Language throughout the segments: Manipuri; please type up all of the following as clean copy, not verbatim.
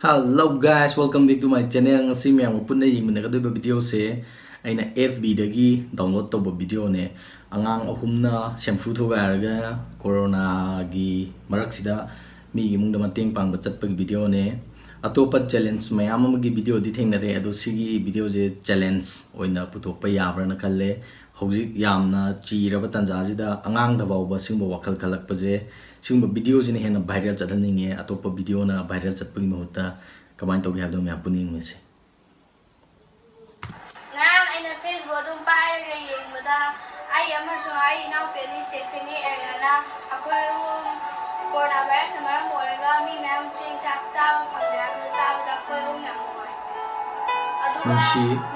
Hello guys, welcome back to my channel. Ngasi miyang punna yingminagado video se aina FB dagi download to video ne angang ahumna shampoo thoga corona gi maraksida mi gi mungda mateng pang bachat pag video ne atopa challenge mayam am gi video di thengnare ado sigi video je challenge oina putok pa yabra na khalle hojik yamna chiraba tanja jida angang da bawba singbo wakal khalak paje singbo video jine hena viral chadalninge atopa video na viral chatpagi mahuta kamai togi habdo me apuni mese ngang aina Facebook dum pai ga yengmada ai amaso ai now peni Stephanie erana akoi coronavirus maram moraga mi ma'am ching chak cha pangjam ta da koi yam moi aduga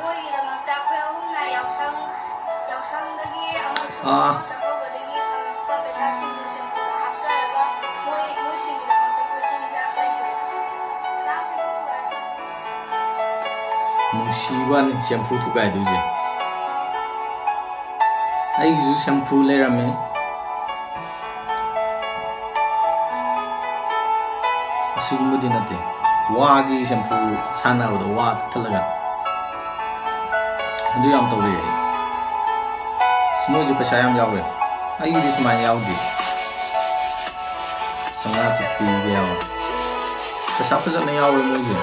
moi da makta koi na yausang dagi amaso chako badagi pa pesa sing du Musiwan shampoo tu kai duje ai ju shampoo le rame asugum dinate wagi shampoo sana uda wa thalaga ndu yam tawre smo ju pesa yam yawe ai ju smai yawdi sanga chipi yaw pesa pesa ne yawe moje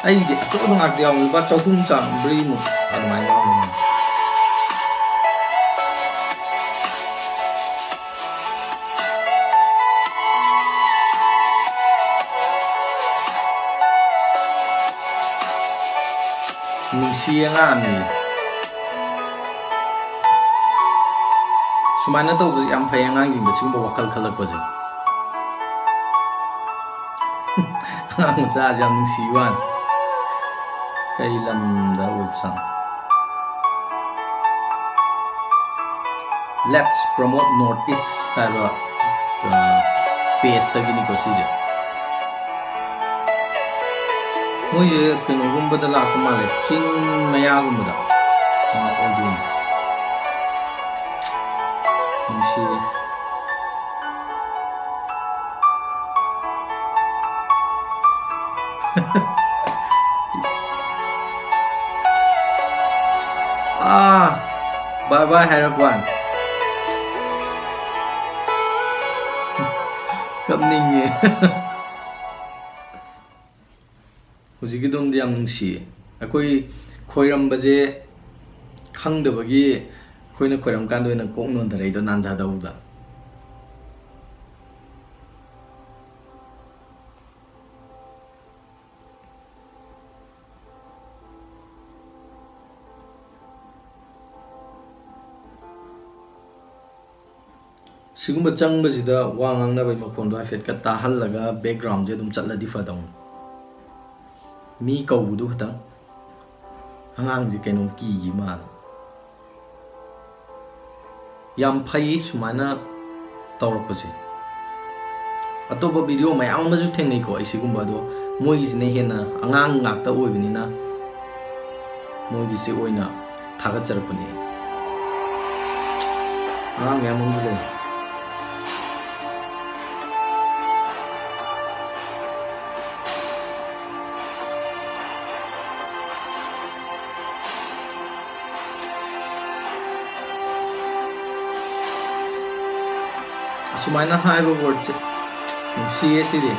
ai di aku ngak dia ba chahum chang bri mu admai yaw ne siang ni sumana to bu am phai ngang jing da sing bo wakal khalak ba je ngang cha jam siwan kai lam da website let's promote northeast haba page tagi ni ko sije moje keno gumba da la kumale chin maya gumba da ma odun mushi bye bye Harakwan kamning ye hujigi dom diam nungsi akoi khoiram baje khangdabagi khoina khoiram kan doina koknon darai do nanda dauda sigumba changba sida wangang na bai makhondo afet ka tahal laga background je dum chatla di fadong mi kau budu tang hangang ji kenom ki gi mal yam phai sumana tawrak pa je atoba video mayam ma ju thengnei ko isigumba do moi gi ne hena angang ngak ta oibini na moi gi se oina thaga charpani angang yam mu le Sumaina hai ba word che si di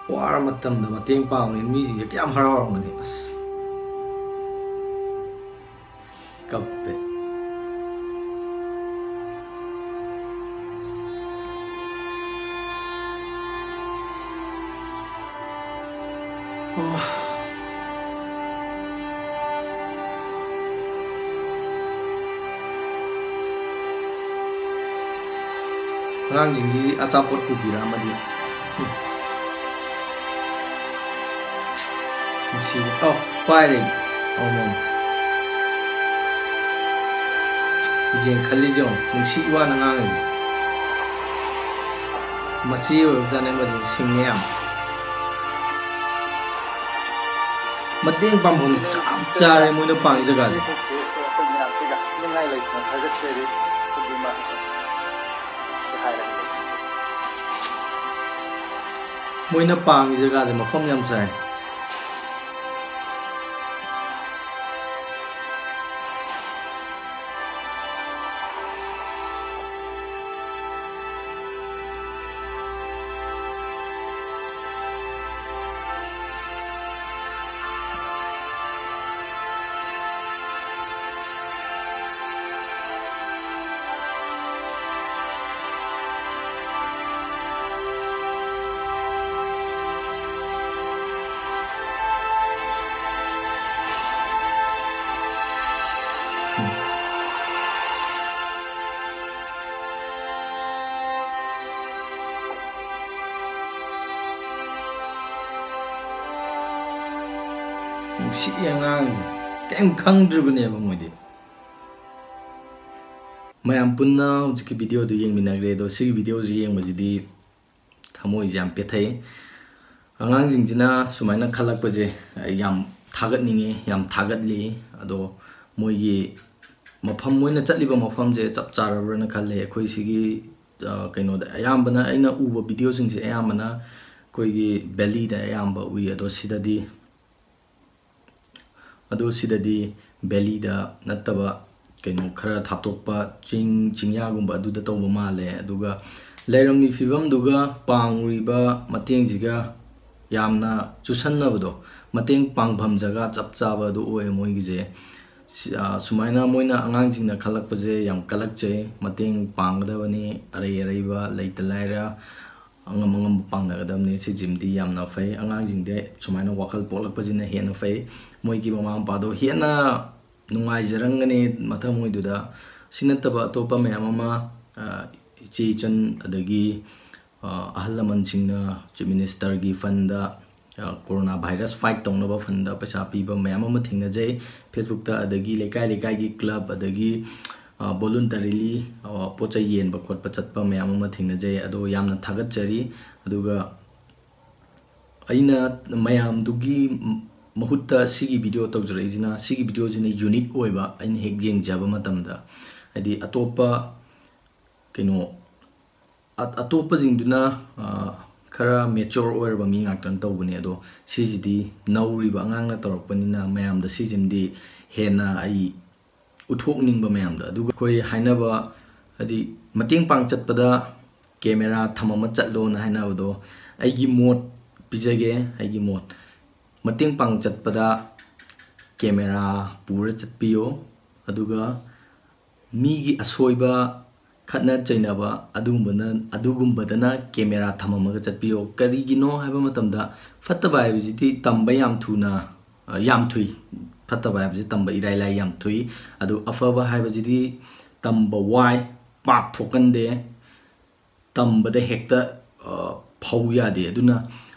wara matam da mateng pang ni mi ji kyam harau ngani as kape ngang jing achapot tu biramadi oh firing oh mom yen khali jo nusi wa na ngang Masih urusan yang masih singem. Mateng pambung cari muna pang jaga. Muna pang jaga cuma không nhầm sai. Siang kem khang dribne ba moide mayam punna ujiki video du yeng minagre do si video ji yeng majidi thamoi jam pe thai angang jingjina sumaina khalak paje yam thagat ninge yam thagat li ado moi gi mafam moina chatli ba mafam je chap charabra na khalle khoi sigi kaino da ayam bana aina uba video sing je ayam bana koi gi belly da ayam ba ui ado sidadi sidadi belly da nataba kaino khara thaptokpa chingya gumba adu da tawba male aduga leirami fibam duga pangriba mateng jiga yamna chusanna bado mateng pangbam jaga chapcha ba du oe moi gi je sumaina moina angang jingna khalak paje yam kalak che mateng pangdawani arai ba leita laira angam pangna gadamni si jimdi yamna fai angang jingde sumaina wakal polak pajina hena fai moi ki mama pado hena nungai jarangani matha moi duda sinataba topa me mama chi chan adagi ahlaman singna chief minister gi funda corona virus fight tongnaba funda paisa piba mayam ama thingna jai facebook ta adagi lekai gi club adagi voluntarily pocha yen ba khot pa chatpa mayam ama thingna jai ado yamna thagat chari aduga aina mayam dugi mahutta sigi video tawjara izina sigi video jina unique oiba ain hek jeng jaba matamda adi atopa keno atopa jingduna khara mature oirba mi ngaktan tawbani ado sijidi nauriba angangna tawrpanina mayamda sijimdi hena ai uthokningba mayamda aduga koi hainaba adi mateng pang chatpada camera thamama chatlo na hainabado aigi mod pijage aigi mod mateng pang chatpada camera pura chatpiyo aduga migi asoiba khatna chainaba adugumbadana camera thamamaga chatpiyo karigino haiba matamda fattaba haibjiti tamba yam thuna yam thui fattaba haibji tamba irailai yam thui adu afaba haibjiti tamba wai pak thokande tambada hekta phau yade aduna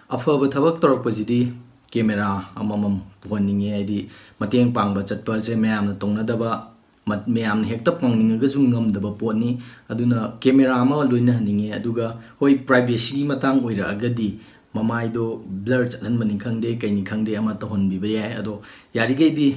afaba thabak torakpajidi camera amamam puhaninge aidi mateng pangba chatpa je mayamna tongnadaba mayamna hekta pangninga ga jungamdaba potni aduna camera ama loina haninge aduga hoi privacy matang oira agadi mamaido blur chatlan maning khangde kaini khangde ama tohon biba ya ado yarige di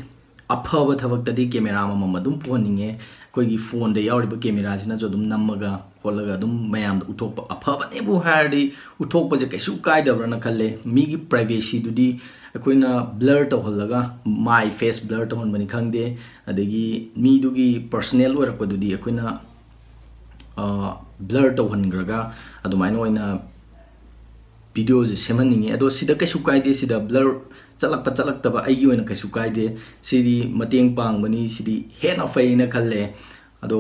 afaba thabak tadi camera amamam adum puhaninge koigi phone de yawriba camera sina jo dum namaga kholaga dum mayam uthokpa afaba ne bu hardi uthokpa je kaisu kaidabra na khalle migi privacy dudi akoina blur toholaga my face blur tohon mani khangde adagi mi dugi personal oirakpa dudi akoina blur tohongraga adumaina oina video je semaninge ado sida kaisu kaide sida blur chalakpa aigi oina kaisu kaide sidi mateng pang bani sidi hena faina khalle ado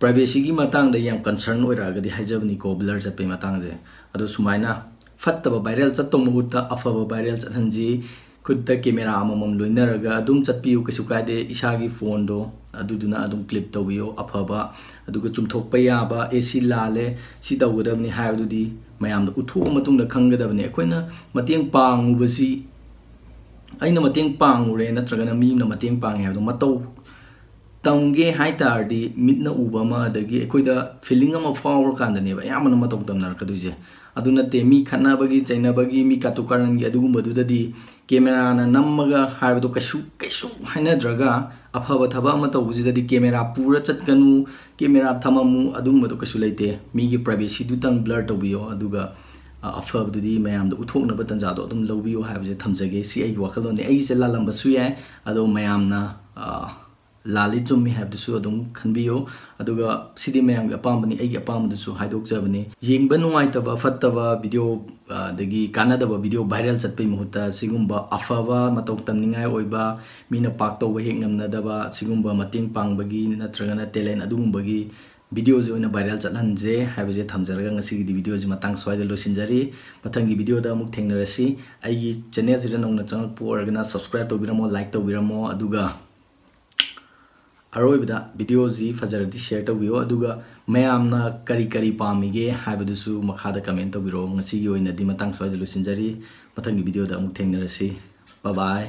privacy gi matang da yam concern oira gadi hajabni ko blur chatpe matang je ado sumaina fattaba viral chattong muhutta afaba viral chathanji khutta camera amamam loinaraga adum chatpiu kaisu kaide isagi phone do aduduna adum clip tawbiyo afaba aduga chumthokpa yaba AC lale si tawgadabni haibdudi mayam da uthu matungda khanggadabni akoina mateng pangubasi aina mateng pangure natragana mi na mateng pang haibdo matau तमगे हाई तारदी मिटना उबा मा अदगी अखोइदा फीलिंग अमा फावर कांदने बा यामना मतौ तमनरकदुजे अदु नते मी खन्नाबगी चैनाबगी मी कातुकारणगी अदुगुंबदुददी कैमरा ना नम्मगा हाइबदो कशु हाइनद्रगा अफबा थबा अमा तौबुजिददी कैमरा पूरा चटकनु कैमरा थममु अदुगुंबदो कशु लेते मीगी प्राइवेसी दुतंग ब्लर तौबियो अदुगा अफबदुदी मयामदो उथोकनबा तंजादो अदुम लौबियो हाइबजे थमजगे सी आई वखलोने आई से लालंबसु याय अदो मयामना लाली चुम्मी हाइबदुसु अदुम खनबियो अदुगा सिदी मयाम गे अपामबनी एगी अपामदुसु हाइदोकजबनी येंगबा नुवाइतबा फत्तबा वीडियो दगी कानादबा वीडियो वायरल चटपै मुहुता सिगुम्बा अफबा मतौ तमनिंगाय ओइबा मीना पाक तौबा हेक नमनदबा सिगुम्बा मतेंग पांगबगी नत्रगना टैलेंट अदुगुम्बगी वीडियो जो इन वायरल चलहनजे हाइबजे थमजरगा ngasi वीडियो जी मतंग स्वाइदा लोसिनजरी मथंगी वीडियो दा अमुक थेंगनरसी आइगी चैनल जिदा नौना चंगपो अरगना सब्सक्राइब तौबिरमो लाइक तौबिरमो अदुगा अरोइबदा वीडियो जी फजरदी शेयर तौबियो अदुगा मयामना करी करी पामिगे हाइबदुसु मखादा कमेंट तौबिरो ngasi gi oina di matang swai लोसिनजरी मथंगी वीडियो दा अमुक थेंगनरसी बाय बाय